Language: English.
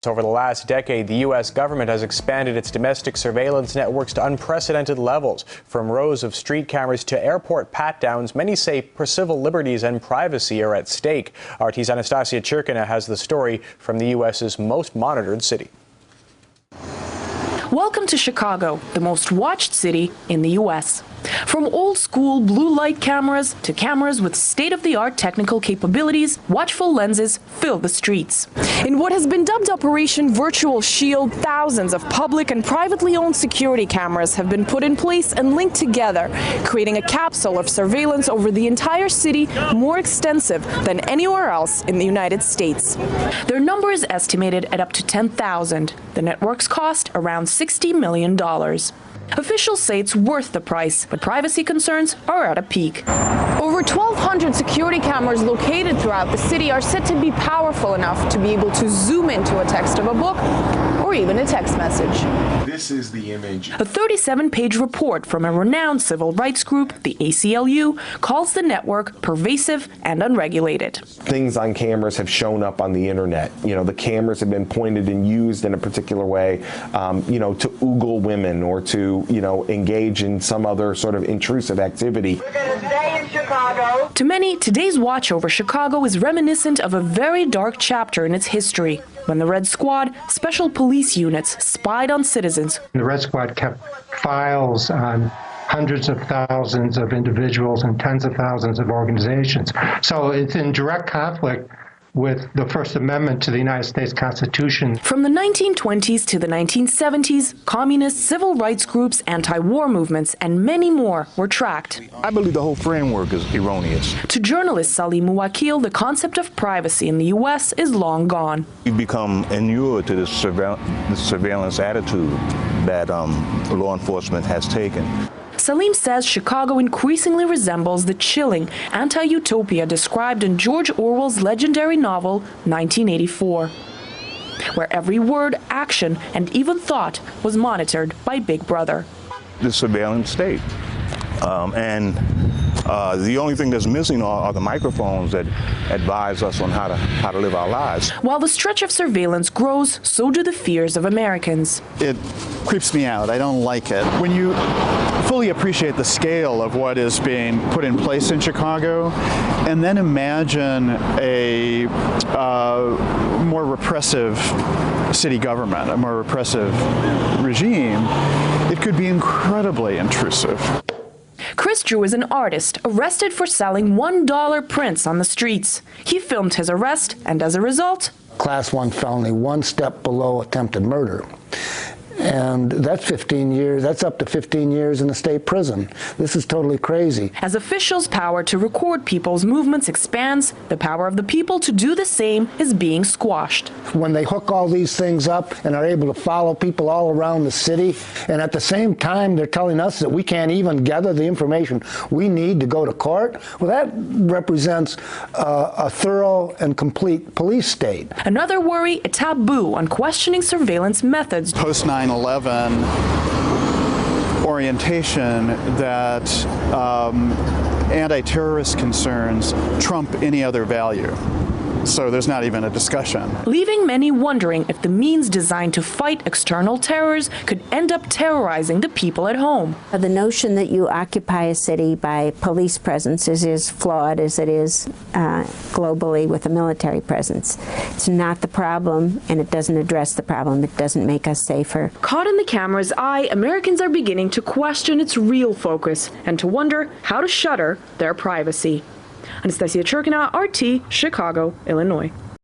Over the last decade, the U.S. government has expanded its domestic surveillance networks to unprecedented levels. From rows of street cameras to airport pat-downs, many say civil liberties and privacy are at stake. RT's Anastasia Churkina has the story from the U.S.'s most monitored city. Welcome to Chicago, the most watched city in the U.S. From old-school blue light cameras to cameras with state-of-the-art technical capabilities, watchful lenses fill the streets. In what has been dubbed Operation Virtual Shield, thousands of public and privately owned security cameras have been put in place and linked together, creating a capsule of surveillance over the entire city more extensive than anywhere else in the United States. Their number is estimated at up to 10,000. The networks cost around $60 million. Officials say it's worth the price, but privacy concerns are at a peak. Over 1,200 security cameras located throughout the city are said to be powerful enough to be able to zoom into a text of a book or even a text message. This is the image. A 37-page report from a renowned civil rights group, the ACLU, calls the network pervasive and unregulated. Things on cameras have shown up on the internet. The cameras have been pointed and used in a particular way, to oogle women or to, engage in some other sort of intrusive activity. We're going to stay in Chicago. To many, today's watch over Chicago is reminiscent of a very dark chapter in its history, when the Red Squad, special police units, spied on citizens. The Red Squad kept files on hundreds of thousands of individuals and tens of thousands of organizations. So it's in direct conflict with the First Amendment to the United States Constitution. From the 1920s to the 1970s, communist civil rights groups, anti-war movements, and many more were tracked. I believe the whole framework is erroneous. To journalist Salim Muwakil, the concept of privacy in the U.S. is long gone. We've become inured to this surveillance attitude that law enforcement has taken. Salim says Chicago increasingly resembles the chilling anti-utopia described in George Orwell's legendary novel 1984, where every word, action, and even thought was monitored by Big Brother. The surveillance state. The only thing that's missing are the microphones that advise us on how to live our lives. While the stretch of surveillance grows, so do the fears of Americans. It creeps me out. I don't like it. When you fully appreciate the scale of what is being put in place in Chicago, and then imagine a more repressive city government, a more repressive regime, it could be incredibly intrusive. Chris Drew is an artist arrested for selling $1 prints on the streets. He filmed his arrest, and as a result, Class 1 felony, one step below attempted murder. And that's 15 years, that's up to 15 years in a state prison. This is totally crazy. As officials' power to record people's movements expands, the power of the people to do the same is being squashed. When they hook all these things up and are able to follow people all around the city, and at the same time they're telling us that we can't even gather the information we need to go to court, well, that represents a thorough and complete police state. Another worry, a taboo on questioning surveillance methods. Post 9/11 orientation that anti-terrorist concerns trump any other value. So there's not even a discussion. Leaving many wondering if the means designed to fight external terrors could end up terrorizing the people at home. The notion that you occupy a city by police presence is as flawed as it is globally with a military presence. It's not the problem, and it doesn't address the problem. It doesn't make us safer. Caught in the camera's eye, Americans are beginning to question its real focus and to wonder how to shutter their privacy. Anastasia Churkina, RT, Chicago, Illinois.